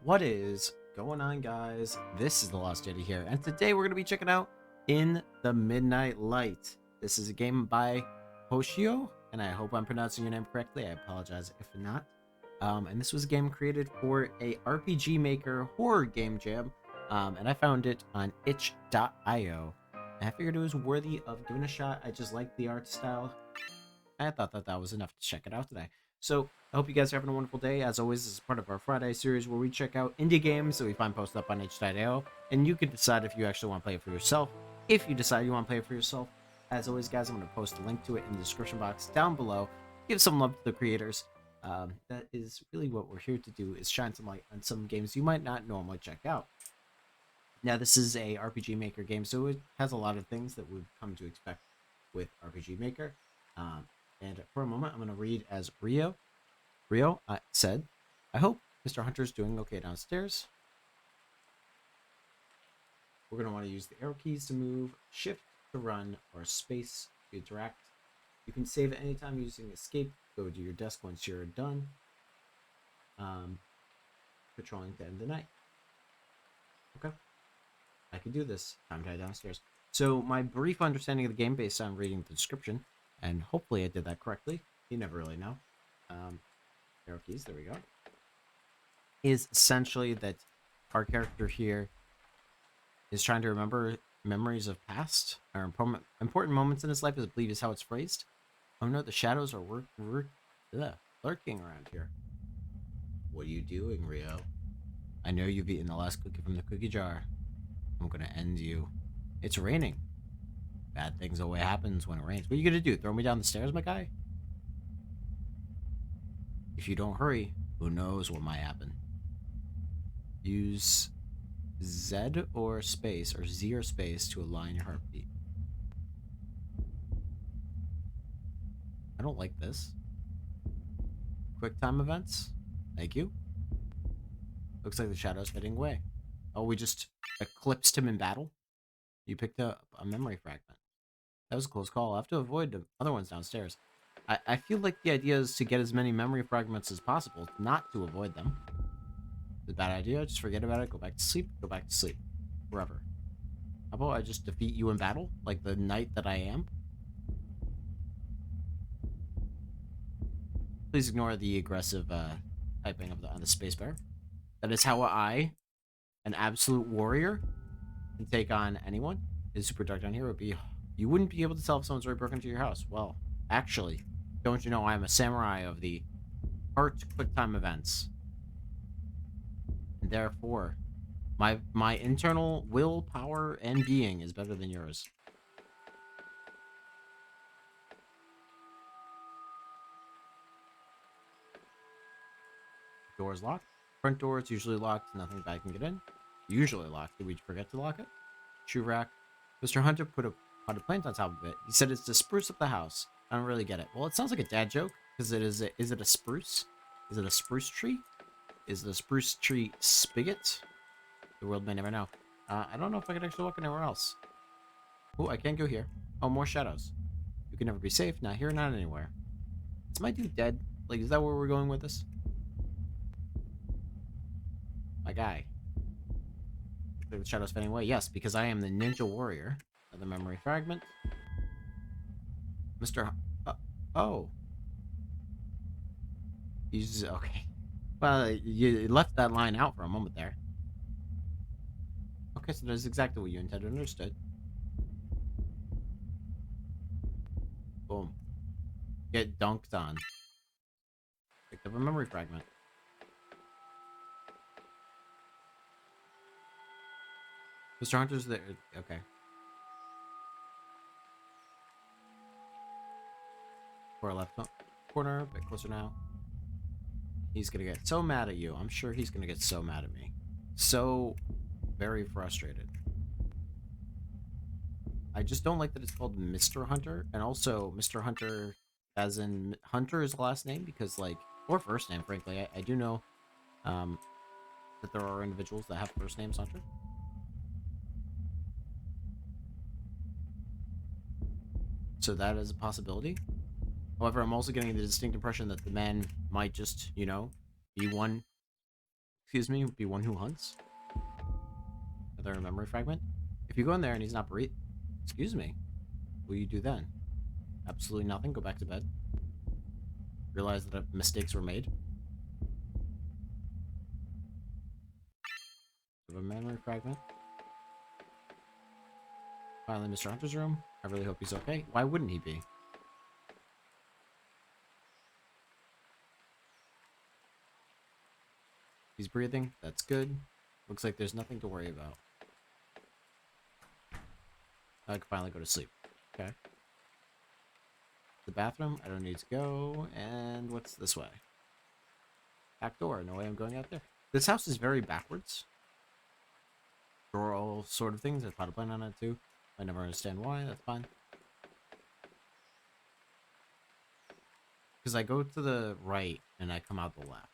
What is going on, guys? This is the Lost Yeti here, and today we're going to be checking out In the Midnight Light. This is a game by Hoshio, and I hope I'm pronouncing your name correctly. I apologize if not. And this was a game created for a RPG Maker horror game jam, and I found it on itch.io. And I figured it was worthy of giving a shot. I just liked the art style. I thought that was enough to check it out today. So, I hope you guys are having a wonderful day. As always, this is part of our Friday series where we check out indie games that we find posted up on itch.io, and you can decide if you actually want to play it for yourself. If you decide you want to play it for yourself, as always, guys, I'm going to post a link to it in the description box down below. Give some love to the creators. That is really what we're here to do, is shine some light on some games you might not normally check out. Now, this is a RPG Maker game, so it has a lot of things that we've come to expect with RPG Maker. And for a moment, I'm going to read as Rio. Rio said, I hope Mr. Hunter's doing okay downstairs. We're going to want to use the arrow keys to move, shift to run, or space to interact. You can save at any time using escape. Go to your desk once you're done. Patrolling to end the night. Okay. I can do this. Time to head downstairs. So my brief understanding of the game based on reading the description, and hopefully I did that correctly. You never really know. Arrow keys, there we go. Is essentially that our character here is trying to remember memories of past or important moments in his life, I believe is how it's phrased. Oh no, the shadows are lurking around here. What are you doing, Rio? I know you've eaten the last cookie from the cookie jar. I'm gonna end you. It's raining. Bad things always happens when it rains. What are you gonna do? Throw me down the stairs, my guy? If you don't hurry, who knows what might happen. Use Z or space, or Z or space to align your heartbeat. I don't like this. Quick time events. Thank you. Looks like the shadow's fading away. Oh, we just eclipsed him in battle? You picked up a memory fragment. That was a close call. I'll have to avoid the other ones downstairs. I feel like the idea is to get as many memory fragments as possible, not to avoid them. It's a bad idea. Just forget about it. Go back to sleep. Go back to sleep. Forever. How about I just defeat you in battle? Like the knight that I am? Please ignore the aggressive typing on the spacebar. That is how I, an absolute warrior, can take on anyone. It's super dark down here. Would be you wouldn't be able to tell if someone's already broken into your house. Well, actually, don't you know I am a samurai of the art quick time events, and therefore, my internal willpower and being is better than yours. Door's locked. Front door is usually locked. Nothing bad can get in. Usually locked. Did we forget to lock it? Shoe rack. Mr. Hunter put a pot of plant on top of it. He said it's to spruce up the house. I don't really get it. Well, it sounds like a dad joke, because is it a spruce? Is it a spruce tree? Is the spruce tree spigot? The world may never know. I don't know if I can actually walk anywhere else. Oh, I can't go here. Oh, more shadows. You can never be safe. Not here, not anywhere. Is my dude dead? Like, is that where we're going with this? My guy. The shadows fading away. Yes, because I am the ninja warrior. Another memory fragment. Mr. Oh. He's okay. Well, you left that line out for a moment there. Okay, so that's exactly what you intended. Understood. Boom. Get dunked on. Picked up a memory fragment. Mr. Hunter's there. Okay. Far left corner, a bit closer now. He's gonna get so mad at you. I'm sure he's gonna get so mad at me. So very frustrated. I just don't like that it's called Mr. Hunter, and also Mr. Hunter as in Hunter is the last name, because like, or first name, frankly. I do know that there are individuals that have first names Hunter. So that is a possibility. However, I'm also getting the distinct impression that the man might just, you know, be one, excuse me, be one who hunts. Another memory fragment. If you go in there and he's not breathing, excuse me, what do you do then? Absolutely nothing. Go back to bed. Realize that mistakes were made. Of a memory fragment. Finally, Mr. Hunter's room. I really hope he's okay. Why wouldn't he be? He's breathing. That's good. Looks like there's nothing to worry about. I can finally go to sleep. Okay. The bathroom. I don't need to go. And what's this way? Back door. No way I'm going out there. This house is very backwards. For all sort of things. I thought of playing on it too. I never understand why. That's fine. Because I go to the right and I come out the left.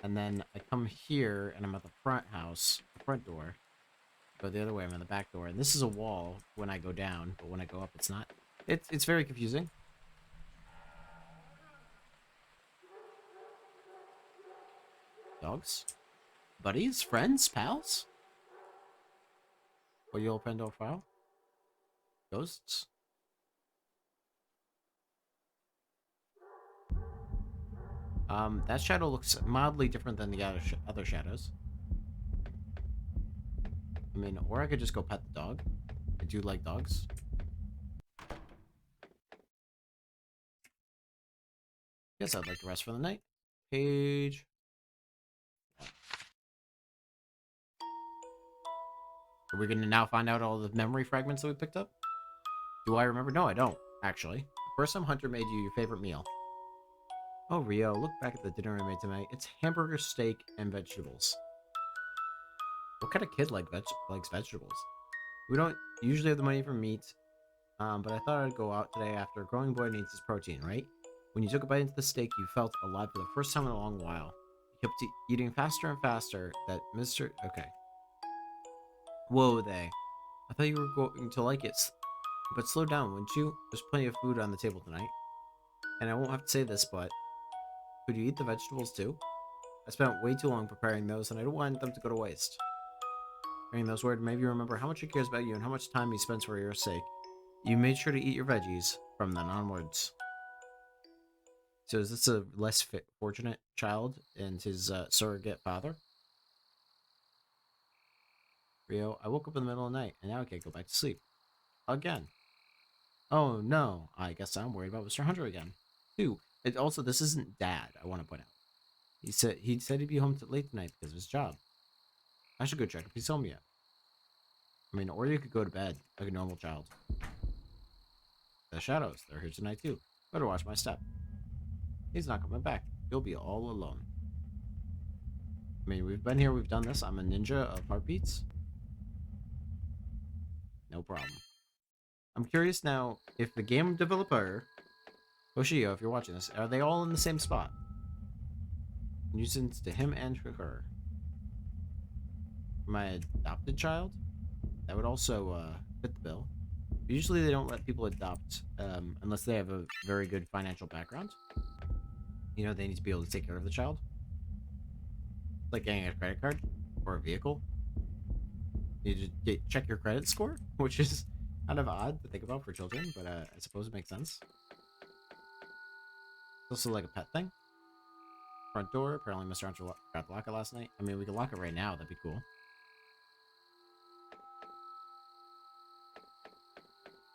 And then I come here and I'm at the front house, the front door. Go the other way, I'm at the back door. And this is a wall when I go down, but when I go up, it's not. It's very confusing. Dogs? Buddies? Friends? Pals? Will you open door file? Ghosts? That shadow looks mildly different than the other shadows. I mean, or I could just go pet the dog. I do like dogs. Guess I'd like to rest for the night. Page. Are we going to now find out all the memory fragments that we picked up? Do I remember? No, I don't, actually. The first time Hunter made you your favorite meal. Oh, Rio, look back at the dinner I made tonight. It's hamburger, steak, and vegetables. What kind of kid likes vegetables? We don't usually have the money for meat, but I thought I'd go out today after a growing boy needs his protein, right? When you took a bite into the steak, you felt alive for the first time in a long while. You kept eating faster and faster. That Mr. Okay. Whoa, they. I thought you were going to like it. But slow down, wouldn't you? There's plenty of food on the table tonight. And I won't have to say this, but could you eat the vegetables too? I spent way too long preparing those, and I don't want them to go to waste. Hearing those words made you remember how much he cares about you and how much time he spends for your sake. You made sure to eat your veggies from then onwards. So is this a less fortunate child and his surrogate father? Rio, I woke up in the middle of the night, and now I can't go back to sleep. Again. Oh, no. I guess I'm worried about Mr. Hunter again. Too. And also, this isn't Dad, I want to point out. He said he'd be home late tonight because of his job. I should go check if he's home yet. I mean, or you could go to bed like a normal child. The shadows, they're here tonight too. Better watch my step. He's not coming back. You'll be all alone. I mean, we've been here, we've done this. I'm a ninja of heartbeats. No problem. I'm curious now if the game developer, Hoshio, if you're watching this, are they all in the same spot? Nuisance to him and to her. My adopted child? That would also fit the bill. But usually they don't let people adopt unless they have a very good financial background. You know, they need to be able to take care of the child. Like getting a credit card or a vehicle. You just check your credit score, which is kind of odd to think about for children, but I suppose it makes sense. It's also like a pet thing. Front door. Apparently Mr. Hunter got to lock it last night. I mean, we can lock it right now. That'd be cool.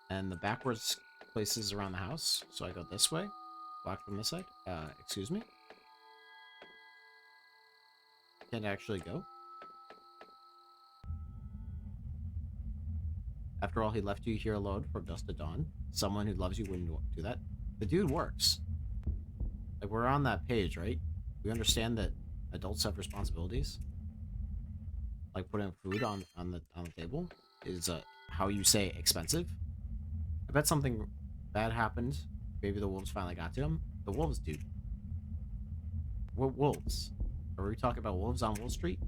And the backwards places around the house. So I go this way. Locked from this side. Excuse me? Can't actually go. After all, he left you here alone from dusk to dawn. Someone who loves you wouldn't do that. The dude works. Like, we're on that page, right? We understand that adults have responsibilities. Like putting food on the table is how you say expensive. I bet something bad happened. Maybe the wolves finally got to him. The wolves, dude. What wolves? Are we talking about wolves on Wall Street?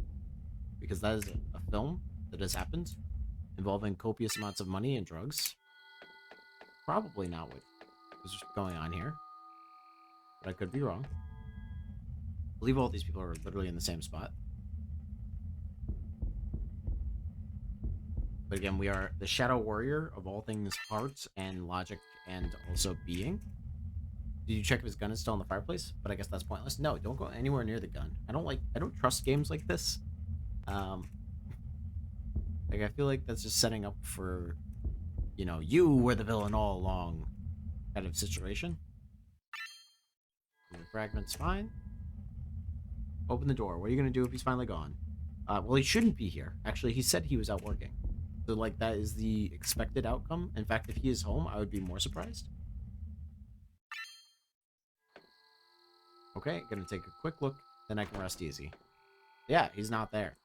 Because that is a film that has happened. involving copious amounts of money and drugs. Probably not what is going on here, but I could be wrong. I believe all these people are literally in the same spot. But again, we are the Shadow Warrior of all things heart and logic and also being. Did you check if his gun is still in the fireplace? But I guess that's pointless. No, don't go anywhere near the gun. I don't trust games like this. Like I feel like that's just setting up for, you know, you were the villain all along kind of situation. The fragment's fine. Open the door. What are you gonna do if he's finally gone? Well, he shouldn't be here. Actually, he said he was out working. So, like, that is the expected outcome. In fact, if he is home, I would be more surprised. Okay, gonna take a quick look, then I can rest easy. Yeah, he's not there.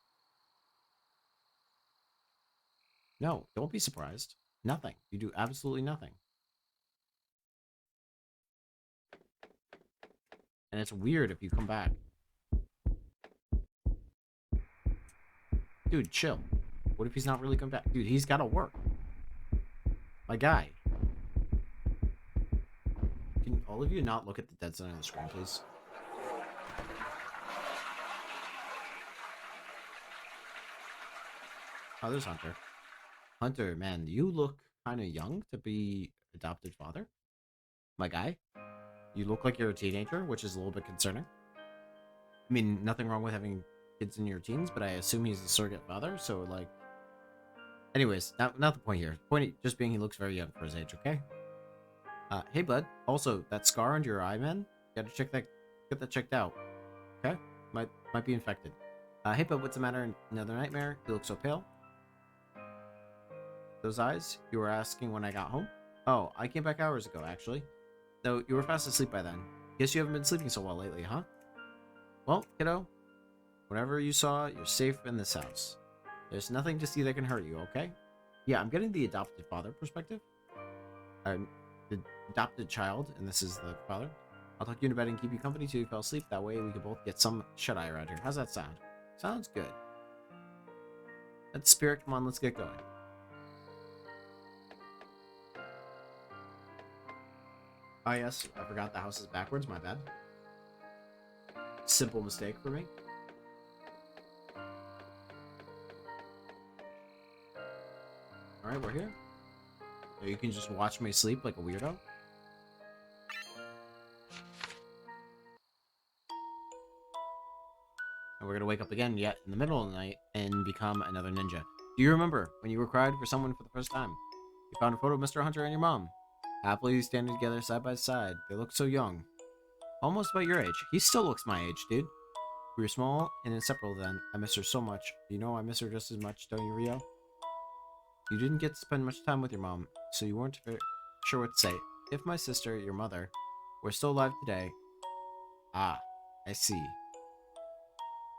No, don't be surprised. Nothing. You do absolutely nothing. And it's weird if you come back. Dude, chill. What if he's not really coming back? Dude, he's gotta work. My guy. Can all of you not look at the dead center of the screen, please? Oh, there's Hunter. Hunter, man, you look kind of young to be adopted father. My guy. You look like you're a teenager, which is a little bit concerning. I mean, nothing wrong with having kids in your teens, but I assume he's a surrogate father, so, like... Anyways, not the point here. The point just being he looks very young for his age, okay? Hey, bud. Also, that scar under your eye, man, you gotta get that checked out, okay? Might be infected. Hey, bud, what's the matter? Another nightmare? You look so pale. Those eyes? You were asking when I got home? Oh, I came back hours ago, actually. Though you were fast asleep by then. Guess you haven't been sleeping so well lately, huh? Well, kiddo, whatever you saw, you're safe in this house. There's nothing to see that can hurt you, okay? Yeah, I'm getting the adopted father perspective. The adopted child, and this is the father. I'll tuck you into bed and keep you company till you fall asleep. That way we can both get some shut-eye around here. How's that sound? Sounds good. That's spirit. Come on, let's get going. Oh, yes, I forgot the house is backwards. My bad. Simple mistake for me. Alright, we're here. So you can just watch me sleep like a weirdo. And we're gonna wake up again yet in the middle of the night and become another ninja. Do you remember when you were cried for someone for the first time? You found a photo of Mr. Hunter and your mom. Happily standing together side by side. They look so young. Almost about your age. He still looks my age, dude. We were small and inseparable then. I miss her so much. You know I miss her just as much, don't you, Rio? You didn't get to spend much time with your mom, so you weren't very sure what to say. If my sister, your mother, were still alive today... Ah, I see.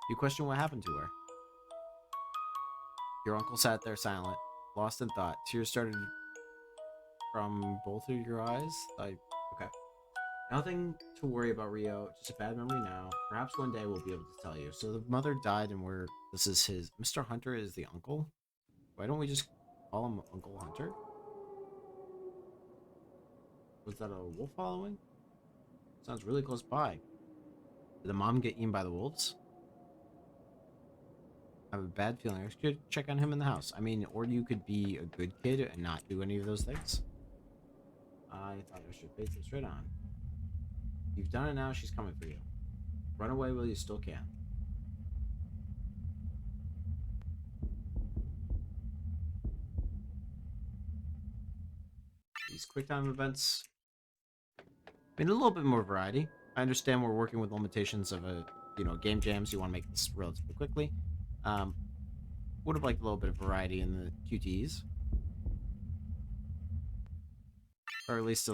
You question what happened to her. Your uncle sat there silent, lost in thought. Tears started from both of your eyes. Okay. Nothing to worry about, Rio. Just a bad memory now. Perhaps one day we'll be able to tell you. So the mother died and this is his... Mr. Hunter is the uncle? Why don't we just call him Uncle Hunter? Was that a wolf following? Sounds really close by. Did the mom get eaten by the wolves? I have a bad feeling. I should check on him in the house. I mean, or you could be a good kid and not do any of those things. I thought I should face this right on. You've done it now, she's coming for you. Run away while you still can. These QuickTime events. I mean, a little bit more variety. I understand we're working with limitations of game jams. You want to make this relatively quickly. Would have liked a little bit of variety in the QTEs. Or at least,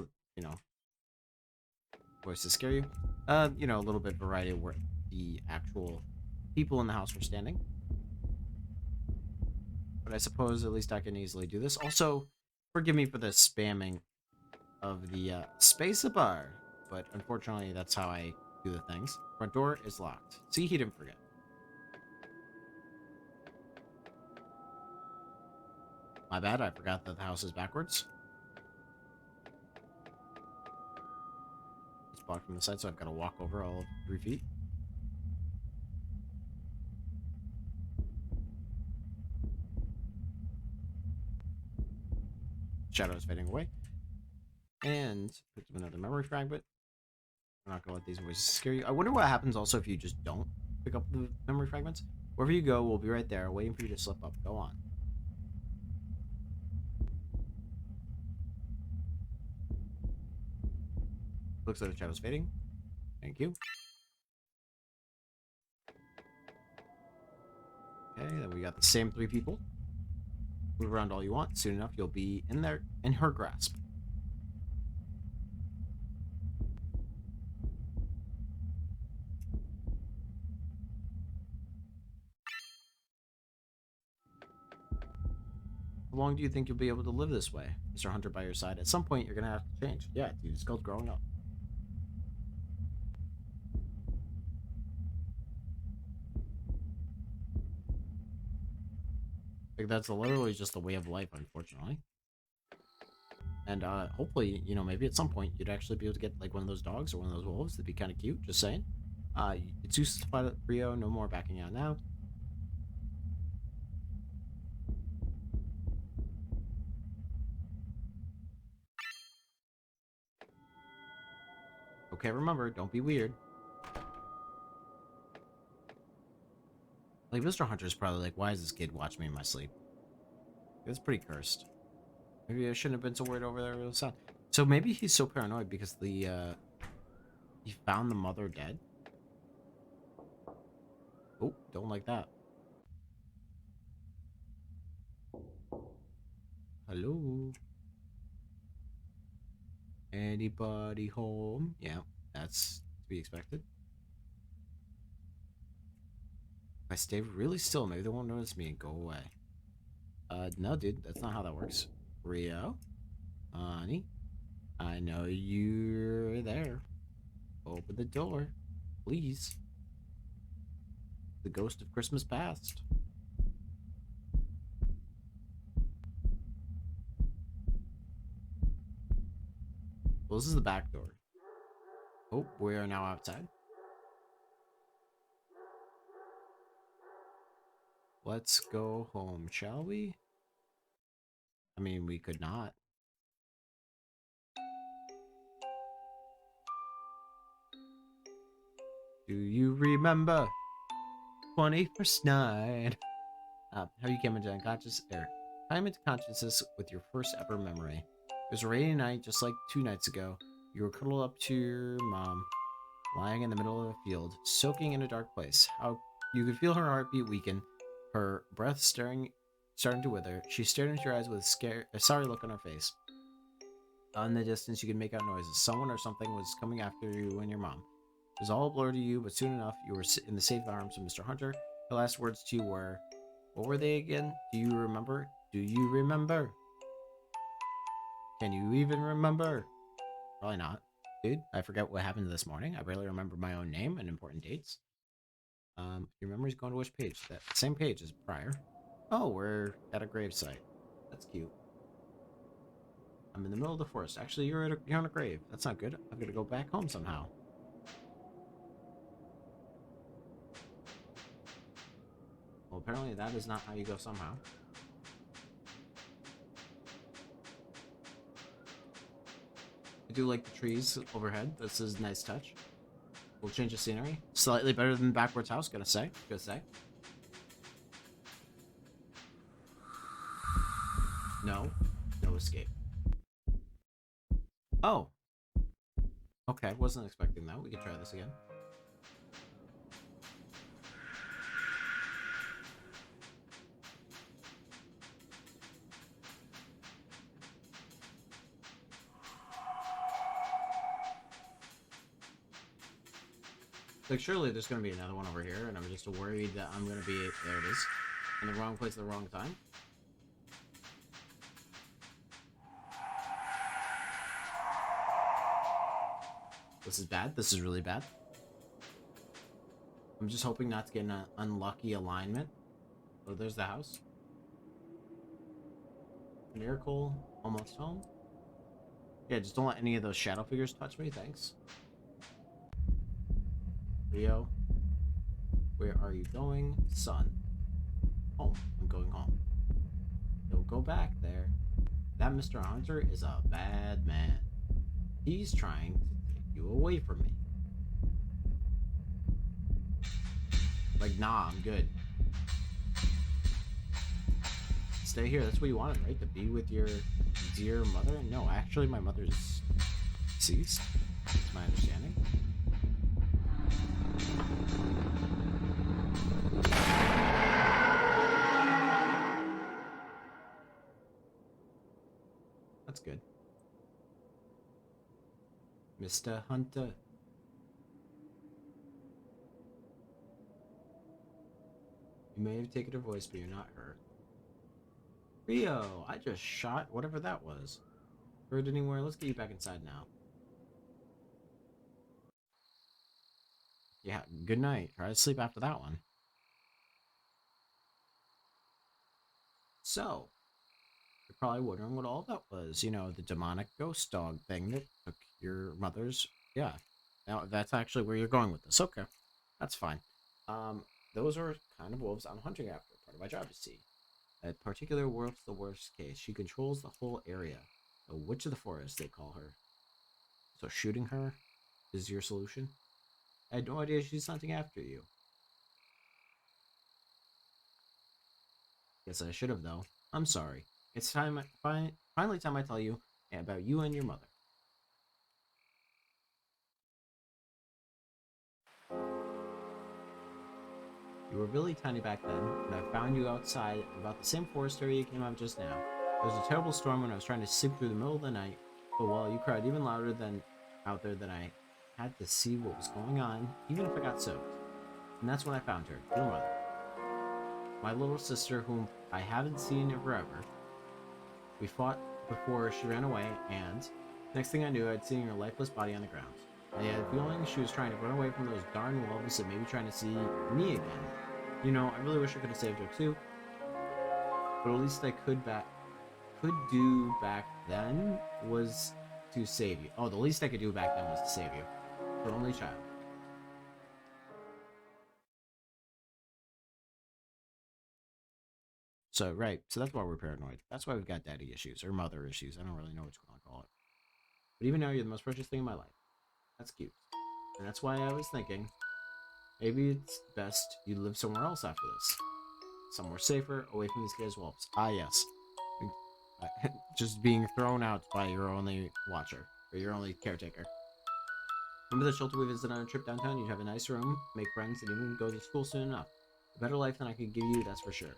voice to scare you. A little bit of variety of where the actual people in the house were standing. But I suppose at least I can easily do this. Also, forgive me for the spamming of the spacebar. But unfortunately, that's how I do the things. Front door is locked. See, he didn't forget. My bad, I forgot that the house is backwards. It's blocked from the side, so I've got to walk over all of 3 feet. Shadow is fading away. And picked up another memory fragment. I'm not gonna let these voices scare you. I wonder what happens also if you just don't pick up the memory fragments. Wherever you go, we'll be right there, waiting for you to slip up. Go on. Looks like the shadow's fading. Thank you. Okay, then we got the same 3 people. Move around all you want. Soon enough, you'll be in there, in her grasp. How long do you think you'll be able to live this way? Mr. Hunter by your side. At some point, you're gonna have to change. Yeah, dude, it's called growing up. Like, that's literally just the way of life, unfortunately. And hopefully, you know, maybe at some point you'd actually be able to get like one of those dogs or one of those wolves. That'd be kind of cute. Just saying. It's useless to fight Rio. No more backing out now. Okay, remember, don't be weird. Like, Mr. Hunter's probably like, why is this kid watching me in my sleep? It's pretty cursed. Maybe I shouldn't have been so worried over there with the sound. So maybe he's so paranoid because the he found the mother dead. Oh, don't like that. Hello? Anybody home? Yeah, that's to be expected. If I stay really still, maybe they won't notice me and go away. No, dude, that's not how that works. Rio? Honey? I know you're there. Open the door. Please. The ghost of Christmas past. Well, this is the back door. Oh, we are now outside. Let's go home, shall we? I mean, we could not. Do you remember 21st night? How you came into unconscious air. Came into consciousness with your first ever memory. It was a rainy night, just like 2 nights ago. You were cuddled up to your mom, lying in the middle of a field, soaking in a dark place. How you could feel her heartbeat weaken, her breath starting to wither. She stared into your eyes with a sorry look on her face. In the distance, you could make out noises. Someone or something was coming after you and your mom. It was all blurred to you, but soon enough, you were in the safe arms of Mr. Hunter. Her last words to you were, what were they again? Do you remember? Do you remember? Can you even remember? Probably not. Dude, I forget what happened this morning. I barely remember my own name and important dates. Your memory's going to which page? That same page as prior. Oh, we're at a gravesite. That's cute. I'm in the middle of the forest. Actually, you're on a grave. That's not good. I'm gonna go back home somehow. Well, apparently that is not how you go somehow. I do like the trees overhead. This is a nice touch. We'll change the scenery. Slightly better than the backwards house, gonna say. No. No escape. Oh. Okay, wasn't expecting that. We could try this again. Like, surely there's gonna be another one over here, and I'm just worried that I'm gonna be... There it is. In the wrong place at the wrong time. This is bad. This is really bad. I'm just hoping not to get an unlucky alignment. Oh, there's the house. Miracle, almost home. Yeah, just don't let any of those shadow figures touch me, thanks. Rio, where are you going? Son. Home. I'm going home. Don't go back there. That Mr. Hunter is a bad man. He's trying to take you away from me. Like, nah, I'm good. Stay here. That's what you wanted, right? To be with your dear mother? No, actually, my mother's deceased. That's my understanding. That's good. Mr. Hunter. You may have taken her voice, but you're not her. Rio, I just shot whatever that was. Heard anywhere? Let's get you back inside now. Yeah, good night. Try to sleep after that one. So, you're probably wondering what all that was. You know, the demonic ghost dog thing that took your mother's... Yeah, now that's actually where you're going with this. Okay, that's fine. Those are kind of wolves I'm hunting after. Part of my job, to see. That particular wolf's the worst case. She controls the whole area. The witch of the forest, they call her. So shooting her is your solution? I had no idea she's hunting after you. Guess I should have, though. I'm sorry. It's time. Finally, time I tell you about you and your mother. You were really tiny back then, and I found you outside about the same forest area you came out of just now. There was a terrible storm when I was trying to sleep through the middle of the night, but while you cried even louder than out there than I had to see what was going on, even if I got soaked. And that's when I found her, your mother. My little sister, whom I haven't seen in forever. We fought before she ran away, and next thing I knew, I'd seen her lifeless body on the ground. I had a feeling she was trying to run away from those darn wolves and maybe trying to see me again. You know, I really wish I could have saved her too, but at least I could do back then was to save you. Oh, the least I could do back then was to save you. Her only child. So, right. So that's why we're paranoid. That's why we've got daddy issues or mother issues. I don't really know what you want to call it. But even now, you're the most precious thing in my life. That's cute. And that's why I was thinking, maybe it's best you live somewhere else after this. Somewhere safer, away from these guys' wolves. Ah, yes. Just being thrown out by your only watcher, or your only caretaker. Remember the shelter we visited on a trip downtown? You'd have a nice room, make friends, and even go to school soon enough. A better life than I could give you, that's for sure.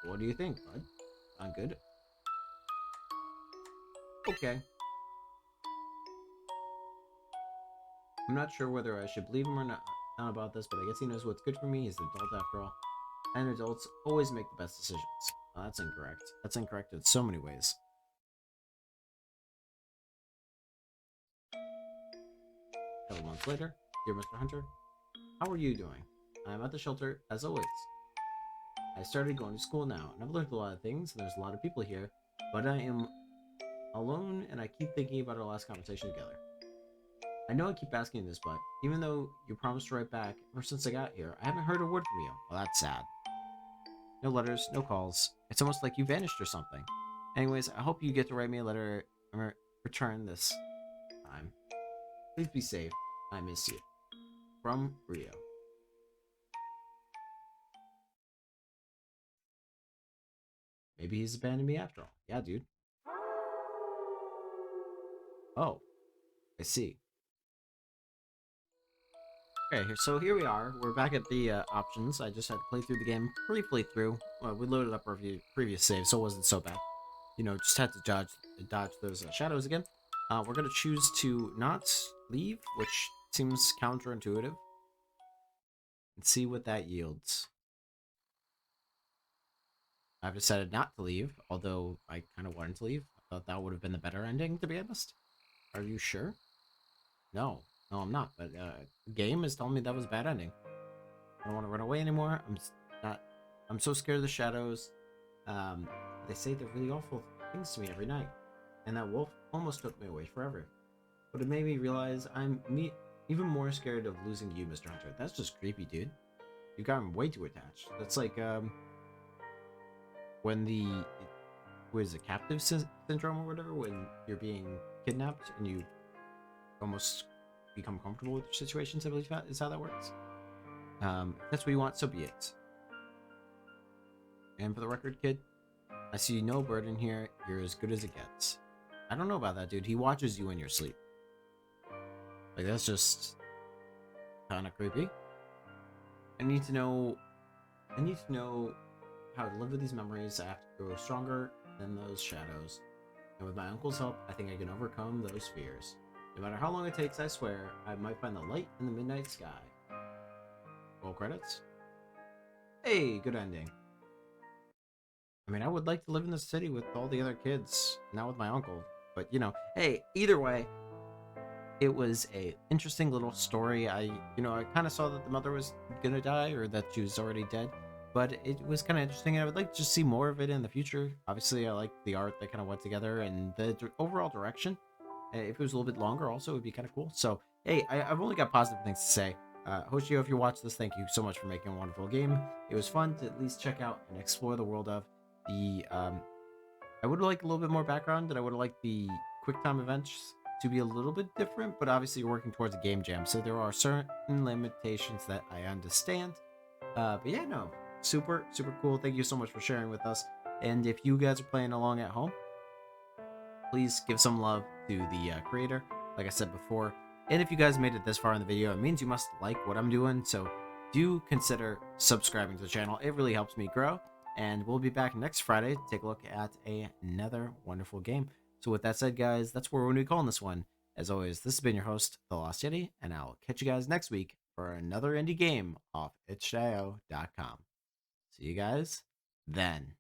What do you think, bud? I'm good. Okay. I'm not sure whether I should believe him or not about this, but I guess he knows what's good for me. He's an adult after all. And adults always make the best decisions. Oh, that's incorrect. That's incorrect in so many ways. A couple months later, dear Mr. Hunter, how are you doing? I'm at the shelter, as always. I started going to school now, and I've learned a lot of things, and there's a lot of people here, but I am alone, and I keep thinking about our last conversation together. I know I keep asking this, but even though you promised to write back ever since I got here, I haven't heard a word from you. Well, that's sad. No letters, no calls. It's almost like you vanished or something. Anyways, I hope you get to write me a letter or return this time. Please be safe. I miss you. From Rio. Maybe he's abandoned me after all. Yeah, dude. Oh, I see. Okay, so here we are. We're back at the options. I just had to play through the game briefly through. Well, we loaded up our previous save, so it wasn't so bad. You know, just had to dodge those shadows again. We're gonna choose to not leave, which seems counterintuitive, and see what that yields. I've decided not to leave, although I kind of wanted to leave. I thought that would have been the better ending, to be honest. Are you sure? No, no, I'm not. But game is telling me that was a bad ending. I don't want to run away anymore. I'm not. I'm so scared of the shadows. they say the really awful things to me every night, and that wolf almost took me away forever. But it made me realize even more scared of losing you, Mr. Hunter. That's just creepy, dude. You've gotten way too attached. That's like when the what is it, captive syndrome or whatever, when you're being kidnapped and you almost become comfortable with your situations. I believe that is how that works. If that's what you want, so be it. And for the record, kid, I see no bird in here. You're as good as it gets. I don't know about that, dude. He watches you in your sleep. Like, that's just kind of creepy. I need to know how to live with these memories. I have to grow stronger than those shadows. And with my uncle's help, I think I can overcome those fears. No matter how long it takes, I swear, I might find the light in the midnight sky. Roll credits. Hey, good ending. I mean, I would like to live in the city with all the other kids, not with my uncle. But, you know, hey, either way, it was a interesting little story. I kind of saw that the mother was gonna die, or that she was already dead, but it was kind of interesting, and I would like to see more of it in the future. Obviously, I like the art that kind of went together, and the overall direction. If it was a little bit longer, also, it would be kind of cool. So, hey, I've only got positive things to say. Hoshio, if you watch this, thank you so much for making a wonderful game. It was fun to at least check out and explore the world of the. I would like a little bit more background, and I would have liked the quick time events to be a little bit different, but obviously you're working towards a game jam, so there are certain limitations that I understand. But yeah, no, super cool. Thank you so much for sharing with us. And if you guys are playing along at home, please give some love to the creator, like I said before. And if you guys made it this far in the video, it means you must like what I'm doing, so do consider subscribing to the channel. It really helps me grow. And we'll be back next Friday to take a look at another wonderful game. So with that said, guys, that's where we're going to be calling this one. As always, this has been your host, TheLostYeti, and I'll catch you guys next week for another indie game off itch.io.com. See you guys then.